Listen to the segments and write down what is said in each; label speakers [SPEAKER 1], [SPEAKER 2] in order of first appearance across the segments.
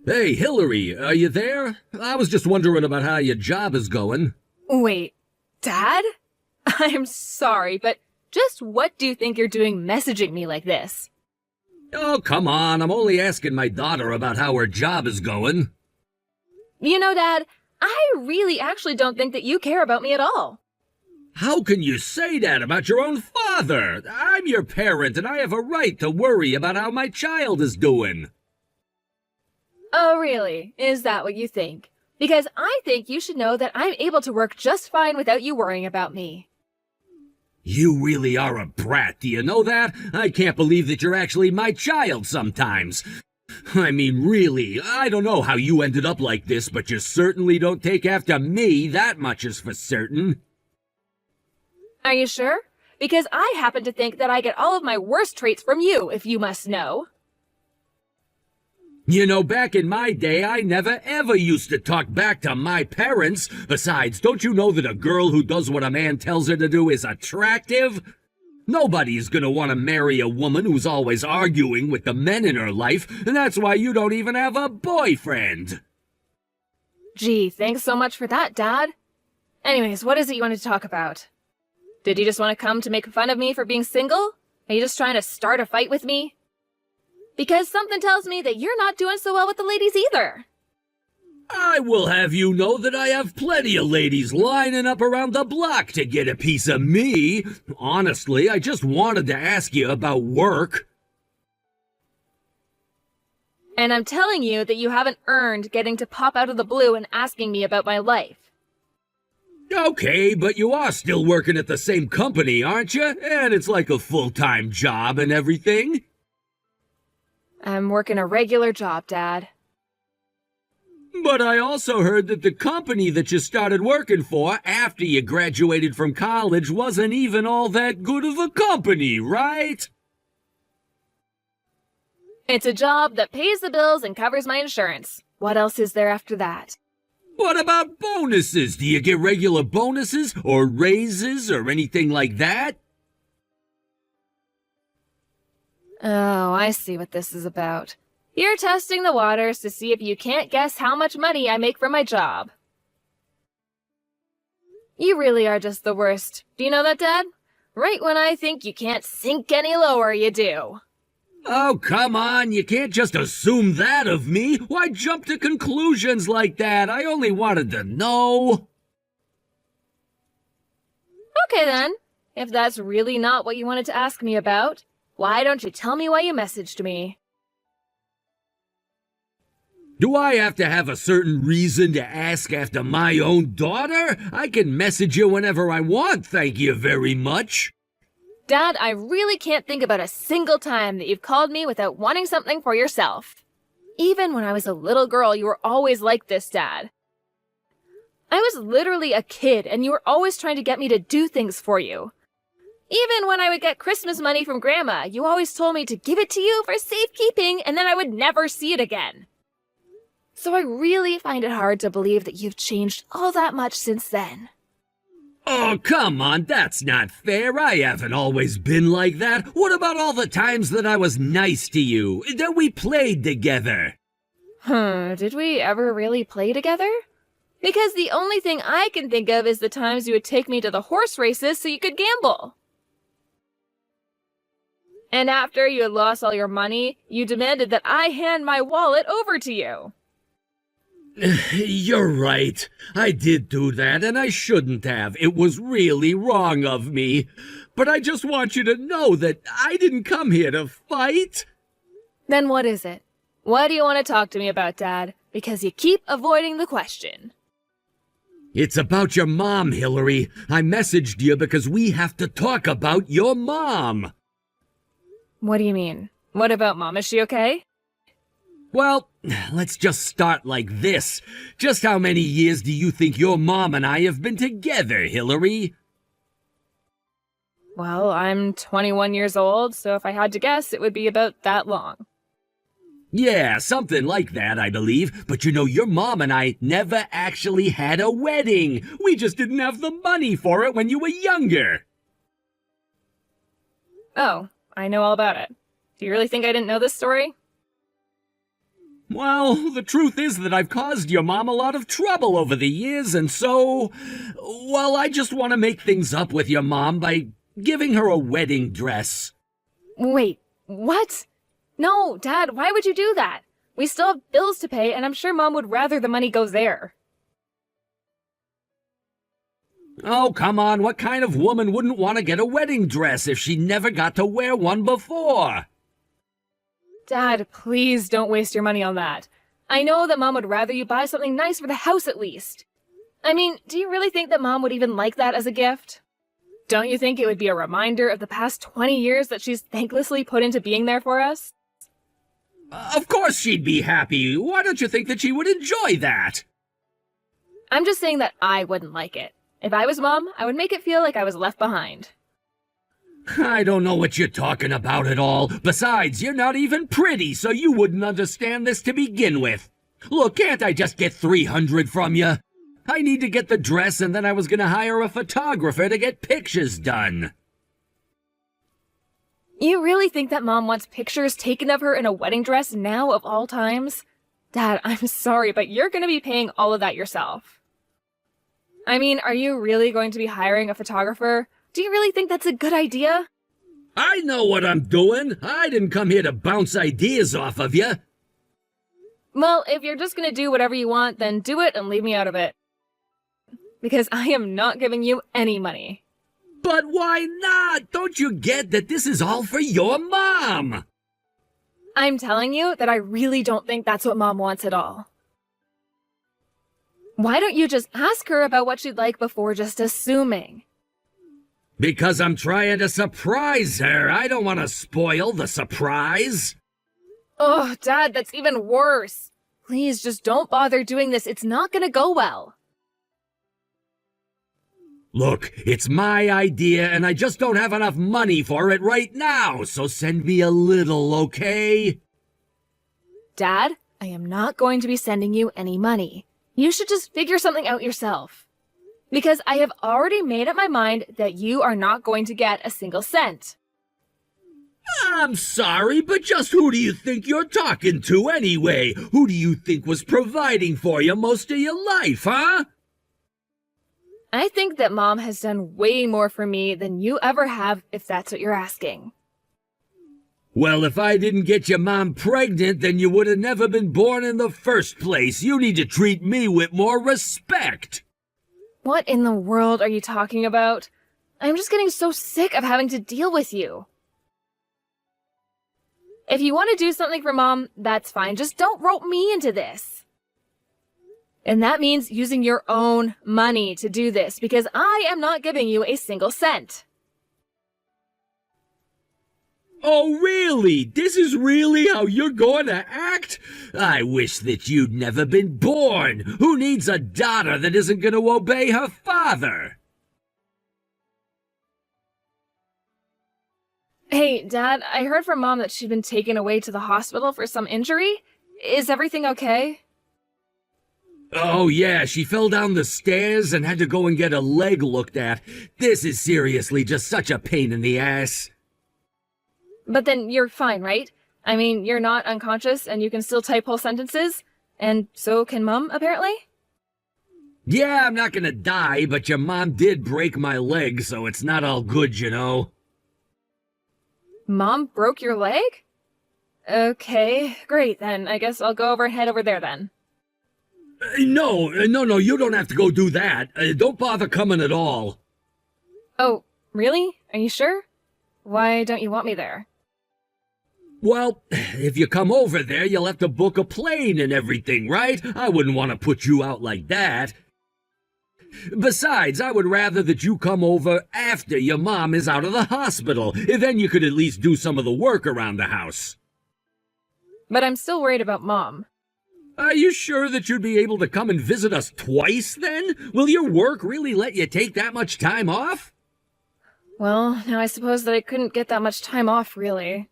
[SPEAKER 1] Hey, Hillary, are you there? I was just wondering about how your job is going.
[SPEAKER 2] Wait, Dad? I'm sorry, but just what do you think you're doing messaging me like this?
[SPEAKER 1] Oh, come on, I'm only asking my daughter about how her job is going.
[SPEAKER 2] You know, Dad, I really actually don't think that you care about me at all.
[SPEAKER 1] How can you say that about your own father? I'm your parent, and I have a right to worry about how my child is doing.
[SPEAKER 2] Oh, really? Is that what you think? Because I think you should know that I'm able to work just fine without you worrying about me.
[SPEAKER 1] You really are a brat, do you know that? I can't believe that you're actually my child sometimes. I mean, really, I don't know how you ended up like this, but you certainly don't take after me, that much is for certain.
[SPEAKER 2] Are you sure? Because I happen to think that I get all of my worst traits from you, if you must know.
[SPEAKER 1] You know, back in my day, I never ever used to talk back to my parents. Besides, don't you know that a girl who does what a man tells her to do is attractive? Nobody's gonna want to marry a woman who's always arguing with the men in her life, and that's why you don't even have a boyfriend.
[SPEAKER 2] Gee, thanks so much for that, Dad. Anyways, what is it you wanted to talk about? Did you just want to come to make fun of me for being single? Are you just trying to start a fight with me? Because something tells me that you're not doing so well with the ladies either.
[SPEAKER 1] I will have you know that I have plenty of ladies lining up around the block to get a piece of me. Honestly, I just wanted to ask you about work.
[SPEAKER 2] And I'm telling you that you haven't earned getting to pop out of the blue and asking me about my life.
[SPEAKER 1] Okay, but you are still working at the same company, aren't you? And it's like a full-time job and everything.
[SPEAKER 2] I'm working a regular job, Dad.
[SPEAKER 1] But I also heard that the company that you started working for after you graduated from college wasn't even all that good of a company, right?
[SPEAKER 2] It's a job that pays the bills and covers my insurance. What else is there after that?
[SPEAKER 1] What about bonuses? Do you get regular bonuses or raises or anything like that?
[SPEAKER 2] Oh, I see what this is about. You're testing the waters to see if you can't guess how much money I make from my job. You really are just the worst. Do you know that, Dad? Right when I think you can't sink any lower, you do.
[SPEAKER 1] Oh, come on, you can't just assume that of me. Why jump to conclusions like that? I only wanted to know.
[SPEAKER 2] Okay then, if that's really not what you wanted to ask me about, why don't you tell me why you messaged me?
[SPEAKER 1] Do I have to have a certain reason to ask after my own daughter? I can message you whenever I want, thank you very much.
[SPEAKER 2] Dad, I really can't think about a single time that you've called me without wanting something for yourself. Even when I was a little girl, you were always like this, Dad. I was literally a kid, and you were always trying to get me to do things for you. Even when I would get Christmas money from Grandma, you always told me to give it to you for safekeeping, and then I would never see it again. So I really find it hard to believe that you've changed all that much since then.
[SPEAKER 1] Oh, come on, that's not fair. I haven't always been like that. What about all the times that I was nice to you, that we played together?
[SPEAKER 2] Did we ever really play together? Because the only thing I can think of is the times you would take me to the horse races so you could gamble. And after you had lost all your money, you demanded that I hand my wallet over to you.
[SPEAKER 1] You're right. I did do that, and I shouldn't have. It was really wrong of me. But I just want you to know that I didn't come here to fight.
[SPEAKER 2] Then what is it? What do you want to talk to me about, Dad? Because you keep avoiding the question.
[SPEAKER 1] It's about your mom, Hillary. I messaged you because we have to talk about your mom.
[SPEAKER 2] What do you mean? What about Mom? Is she okay?
[SPEAKER 1] Well, let's just start like this. Just how many years do you think your mom and I have been together, Hillary?
[SPEAKER 2] Well, I'm 21 years old, so if I had to guess, it would be about that long.
[SPEAKER 1] Yeah, something like that, I believe. But you know, your mom and I never actually had a wedding. We just didn't have the money for it when you were younger.
[SPEAKER 2] Oh, I know all about it. Do you really think I didn't know this story?
[SPEAKER 1] Well, the truth is that I've caused your mom a lot of trouble over the years, and so, well, I just want to make things up with your mom by giving her a wedding dress.
[SPEAKER 2] Wait, what? No, Dad, why would you do that? We still have bills to pay, and I'm sure Mom would rather the money goes there.
[SPEAKER 1] Oh, come on, what kind of woman wouldn't want to get a wedding dress if she never got to wear one before?
[SPEAKER 2] Dad, please don't waste your money on that. I know that Mom would rather you buy something nice for the house at least. I mean, do you really think that Mom would even like that as a gift? Don't you think it would be a reminder of the past 20 years that she's thanklessly put into being there for us?
[SPEAKER 1] Of course she'd be happy. Why don't you think that she would enjoy that?
[SPEAKER 2] I'm just saying that I wouldn't like it. If I was Mom, I would make it feel like I was left behind.
[SPEAKER 1] I don't know what you're talking about at all. Besides, you're not even pretty, so you wouldn't understand this to begin with. Look, can't I just get $300 from you? I need to get the dress, and then I was gonna hire a photographer to get pictures done.
[SPEAKER 2] You really think that Mom wants pictures taken of her in a wedding dress now of all times? Dad, I'm sorry, but you're gonna be paying all of that yourself. I mean, are you really going to be hiring a photographer? Do you really think that's a good idea?
[SPEAKER 1] I know what I'm doing. I didn't come here to bounce ideas off of you.
[SPEAKER 2] Well, if you're just gonna do whatever you want, then do it and leave me out of it. Because I am not giving you any money.
[SPEAKER 1] But why not? Don't you get that this is all for your mom?
[SPEAKER 2] I'm telling you that I really don't think that's what Mom wants at all. Why don't you just ask her about what she'd like before just assuming?
[SPEAKER 1] Because I'm trying to surprise her. I don't want to spoil the surprise.
[SPEAKER 2] Oh, Dad, that's even worse. Please, just don't bother doing this. It's not gonna go well.
[SPEAKER 1] Look, it's my idea, and I just don't have enough money for it right now, so send me a little, okay?
[SPEAKER 2] Dad, I am not going to be sending you any money. You should just figure something out yourself. Because I have already made up my mind that you are not going to get a single cent.
[SPEAKER 1] I'm sorry, but just who do you think you're talking to anyway? Who do you think was providing for you most of your life, huh?
[SPEAKER 2] I think that Mom has done way more for me than you ever have, if that's what you're asking.
[SPEAKER 1] Well, if I didn't get your mom pregnant, then you would have never been born in the first place. You need to treat me with more respect.
[SPEAKER 2] What in the world are you talking about? I'm just getting so sick of having to deal with you. If you want to do something for Mom, that's fine. Just don't rope me into this. And that means using your own money to do this, because I am not giving you a single cent.
[SPEAKER 1] Oh, really? This is really how you're going to act? I wish that you'd never been born. Who needs a daughter that isn't going to obey her father?
[SPEAKER 2] Hey, Dad, I heard from Mom that she'd been taken away to the hospital for some injury. Is everything okay?
[SPEAKER 1] Oh, yeah, she fell down the stairs and had to go and get a leg looked at. This is seriously just such a pain in the ass.
[SPEAKER 2] But then you're fine, right? I mean, you're not unconscious and you can still type whole sentences? And so can Mom, apparently?
[SPEAKER 1] Yeah, I'm not gonna die, but your mom did break my leg, so it's not all good, you know.
[SPEAKER 2] Mom broke your leg? Okay, great then. I guess I'll go over and head over there then.
[SPEAKER 1] No, you don't have to go do that. Don't bother coming at all.
[SPEAKER 2] Oh, really? Are you sure? Why don't you want me there?
[SPEAKER 1] Well, if you come over there, you'll have to book a plane and everything, right? I wouldn't want to put you out like that. Besides, I would rather that you come over after your mom is out of the hospital. Then you could at least do some of the work around the house.
[SPEAKER 2] But I'm still worried about Mom.
[SPEAKER 1] Are you sure that you'd be able to come and visit us twice, then? Will your work really let you take that much time off?
[SPEAKER 2] Well, now I suppose that I couldn't get that much time off, really.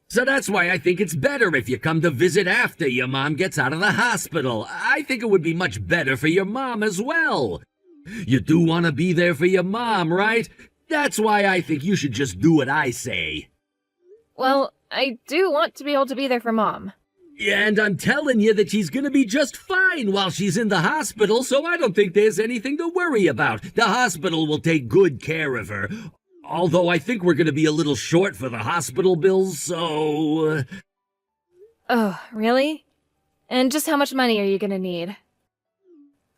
[SPEAKER 1] So that's why I think it's better if you come to visit after your mom gets out of the hospital. I think it would be much better for your mom as well. You do want to be there for your mom, right? That's why I think you should just do what I say.
[SPEAKER 2] Well, I do want to be able to be there for Mom.
[SPEAKER 1] And I'm telling you that she's gonna be just fine while she's in the hospital, so I don't think there's anything to worry about. The hospital will take good care of her. Although I think we're gonna be a little short for the hospital bills, so...
[SPEAKER 2] Oh, really? And just how much money are you gonna need?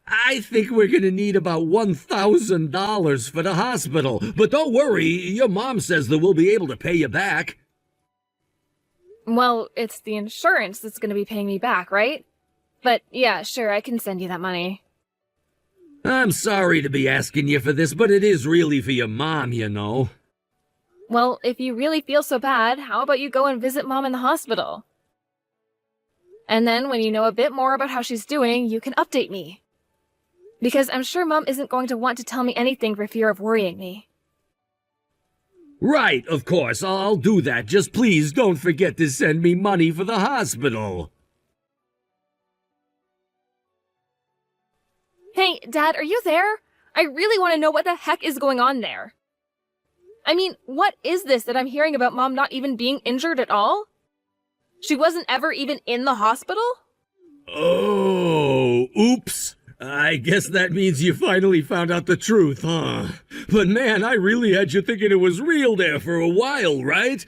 [SPEAKER 1] I think we're gonna need about $1,000 for the hospital. But don't worry, your mom says that we'll be able to pay you back.
[SPEAKER 2] Well, it's the insurance that's gonna be paying me back, right? But yeah, sure, I can send you that money.
[SPEAKER 1] I'm sorry to be asking you for this, but it is really for your mom, you know.
[SPEAKER 2] Well, if you really feel so bad, how about you go and visit Mom in the hospital? And then when you know a bit more about how she's doing, you can update me. Because I'm sure Mom isn't going to want to tell me anything for fear of worrying me.
[SPEAKER 1] Right, of course, I'll do that. Just please don't forget to send me money for the hospital.
[SPEAKER 2] Hey, Dad, are you there? I really want to know what the heck is going on there. I mean, what is this that I'm hearing about Mom not even being injured at all? She wasn't ever even in the hospital?
[SPEAKER 1] Oh, oops. I guess that means you finally found out the truth, huh? But man, I really had you thinking it was real there for a while, right?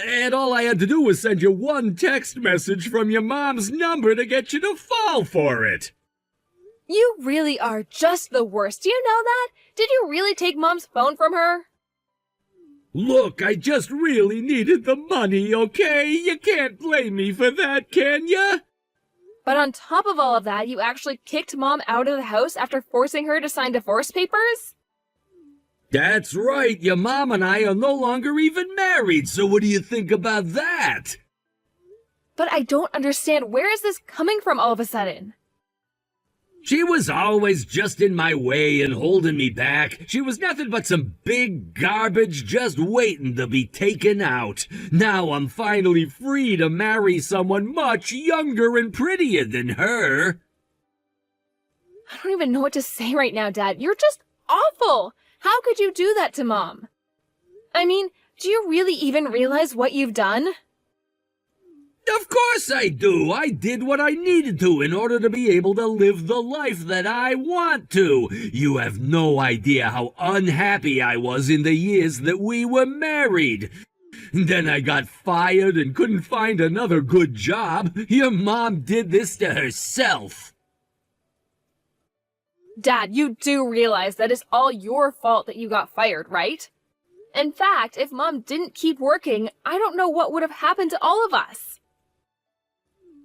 [SPEAKER 1] And all I had to do was send you one text message from your mom's number to get you to fall for it.
[SPEAKER 2] You really are just the worst. Do you know that? Did you really take Mom's phone from her?
[SPEAKER 1] Look, I just really needed the money, okay? You can't blame me for that, can ya?
[SPEAKER 2] But on top of all of that, you actually kicked Mom out of the house after forcing her to sign divorce papers?
[SPEAKER 1] That's right, your mom and I are no longer even married, so what do you think about that?
[SPEAKER 2] But I don't understand, where is this coming from all of a sudden?
[SPEAKER 1] She was always just in my way and holding me back. She was nothing but some big garbage just waiting to be taken out. Now I'm finally free to marry someone much younger and prettier than her.
[SPEAKER 2] I don't even know what to say right now, Dad. You're just awful. How could you do that to Mom? I mean, do you really even realize what you've done?
[SPEAKER 1] Of course I do. I did what I needed to in order to be able to live the life that I want to. You have no idea how unhappy I was in the years that we were married. Then I got fired and couldn't find another good job. Your mom did this to herself.
[SPEAKER 2] Dad, you do realize that it's all your fault that you got fired, right? In fact, if Mom didn't keep working, I don't know what would have happened to all of us.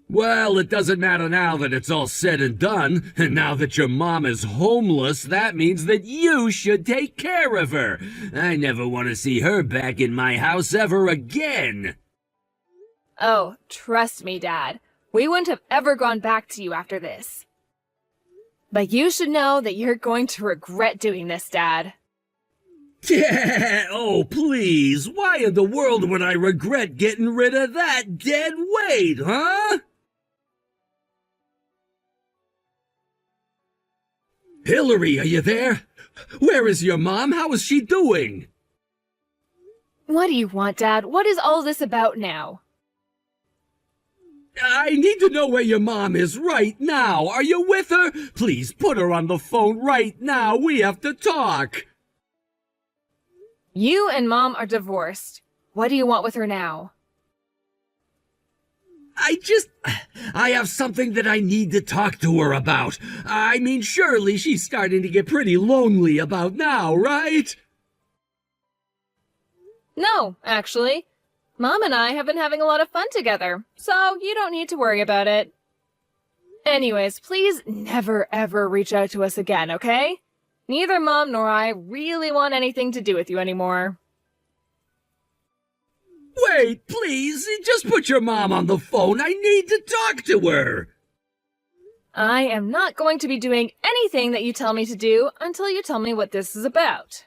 [SPEAKER 1] Well, it doesn't matter now that it's all said and done. And now that your mom is homeless, that means that you should take care of her. I never want to see her back in my house ever again.
[SPEAKER 2] Oh, trust me, Dad. We wouldn't have ever gone back to you after this. But you should know that you're going to regret doing this, Dad.
[SPEAKER 1] Yeah, oh please, why in the world would I regret getting rid of that dead weight, huh? Hillary, are you there? Where is your mom? How is she doing?
[SPEAKER 2] What do you want, Dad? What is all this about now?
[SPEAKER 1] I need to know where your mom is right now. Are you with her? Please put her on the phone right now. We have to talk.
[SPEAKER 2] You and Mom are divorced. What do you want with her now?
[SPEAKER 1] I have something that I need to talk to her about. I mean, surely she's starting to get pretty lonely about now, right?
[SPEAKER 2] No, actually. Mom and I have been having a lot of fun together, so you don't need to worry about it. Anyways, please never ever reach out to us again, okay? Neither Mom nor I really want anything to do with you anymore.
[SPEAKER 1] Wait, please, just put your mom on the phone. I need to talk to her.
[SPEAKER 2] I am not going to be doing anything that you tell me to do until you tell me what this is about.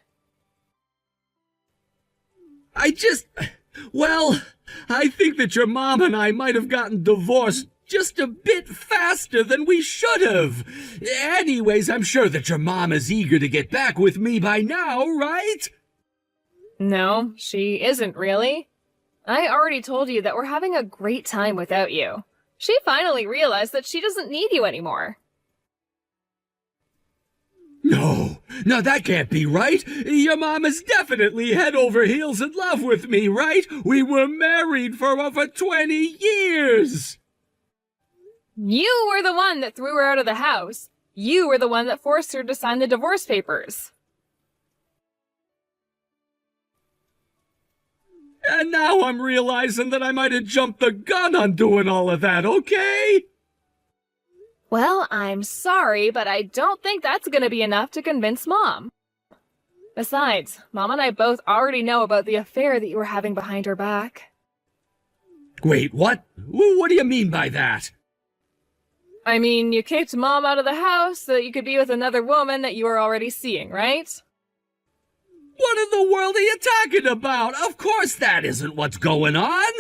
[SPEAKER 1] Well, I think that your mom and I might have gotten divorced just a bit faster than we should have. Anyways, I'm sure that your mom is eager to get back with me by now, right?
[SPEAKER 2] No, she isn't really. I already told you that we're having a great time without you. She finally realized that she doesn't need you anymore.
[SPEAKER 1] No, that can't be right. Your mom is definitely head over heels in love with me, right? We were married for over 20 years.
[SPEAKER 2] You were the one that threw her out of the house. You were the one that forced her to sign the divorce papers.
[SPEAKER 1] And now I'm realizing that I might have jumped the gun on doing all of that, okay?
[SPEAKER 2] Well, I'm sorry, but I don't think that's gonna be enough to convince Mom. Besides, Mom and I both already know about the affair that you were having behind her back.
[SPEAKER 1] Wait, what? What do you mean by that?
[SPEAKER 2] I mean, you kicked Mom out of the house so that you could be with another woman that you were already seeing, right?
[SPEAKER 1] What in the world are you talking about? Of course that isn't what's going on.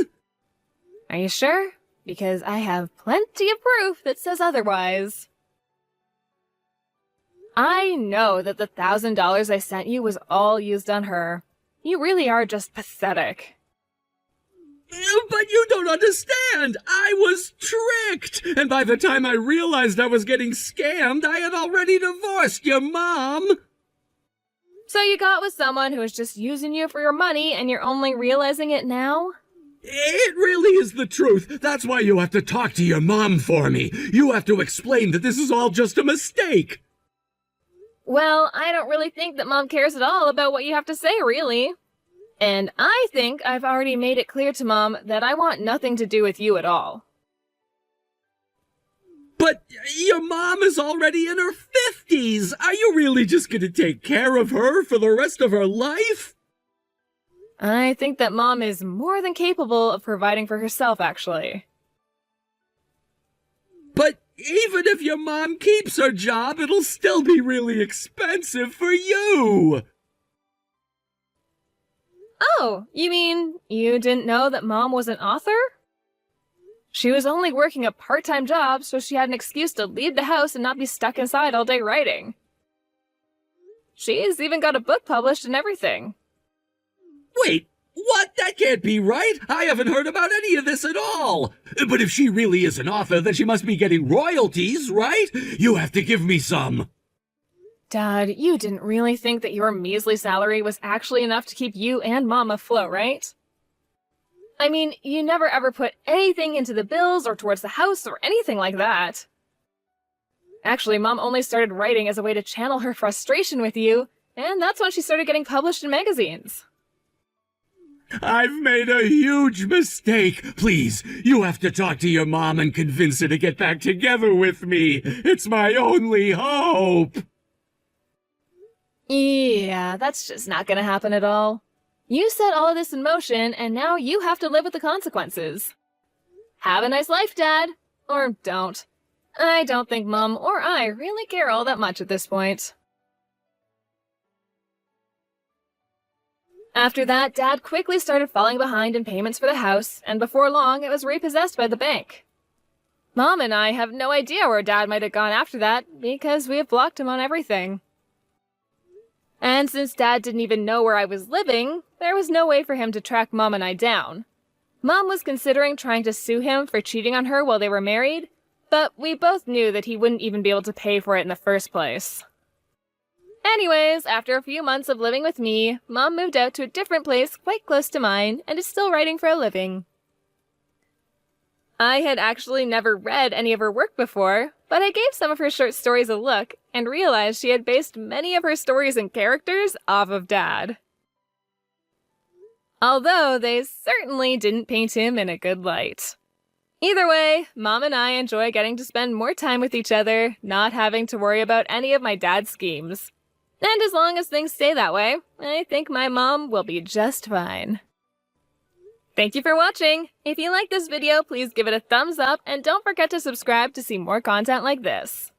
[SPEAKER 2] Are you sure? Because I have plenty of proof that says otherwise. I know that the $1,000 I sent you was all used on her. You really are just pathetic.
[SPEAKER 1] But you don't understand. I was tricked. And by the time I realized I was getting scammed, I had already divorced your mom.
[SPEAKER 2] So you got with someone who was just using you for your money and you're only realizing it now?
[SPEAKER 1] It really is the truth. That's why you have to talk to your mom for me. You have to explain that this is all just a mistake.
[SPEAKER 2] Well, I don't really think that Mom cares at all about what you have to say, really. And I think I've already made it clear to Mom that I want nothing to do with you at all.
[SPEAKER 1] But your mom is already in her 50s. Are you really just going to take care of her for the rest of her life?
[SPEAKER 2] I think that Mom is more than capable of providing for herself, actually.
[SPEAKER 1] But even if your mom keeps her job, it'll still be really expensive for you.
[SPEAKER 2] Oh, you mean you didn't know that Mom was an author? She was only working a part-time job, so she had an excuse to leave the house and not be stuck inside all day writing. She's even got a book published and everything.
[SPEAKER 1] Wait, what? That can't be right. I haven't heard about any of this at all. But if she really is an author, then she must be getting royalties, right? You have to give me some.
[SPEAKER 2] Dad, you didn't really think that your measly salary was actually enough to keep you and Mom afloat, right? I mean, you never ever put anything into the bills or towards the house or anything like that. Actually, Mom only started writing as a way to channel her frustration with you, and that's when she started getting published in magazines.
[SPEAKER 1] I've made a huge mistake. Please, you have to talk to your mom and convince her to get back together with me. It's my only hope.
[SPEAKER 2] Yeah, that's just not gonna happen at all. You set all of this in motion, and now you have to live with the consequences. Have a nice life, Dad. Or don't. I don't think Mom or I really care all that much at this point. After that, Dad quickly started falling behind in payments for the house, and before long, it was repossessed by the bank. Mom and I have no idea where Dad might have gone after that, because we have blocked him on everything. And since Dad didn't even know where I was living, there was no way for him to track Mom and I down. Mom was considering trying to sue him for cheating on her while they were married, but we both knew that he wouldn't even be able to pay for it in the first place. Anyways, after a few months of living with me, Mom moved out to a different place quite close to mine and is still writing for a living. I had actually never read any of her work before, but I gave some of her short stories a look and realized she had based many of her stories and characters off of Dad. Although they certainly didn't paint him in a good light. Either way, Mom and I enjoy getting to spend more time with each other, not having to worry about any of my dad's schemes. And as long as things stay that way, I think my mom will be just fine. Thank you for watching! If you liked this video, please give it a thumbs up and don't forget to subscribe to see more content like this.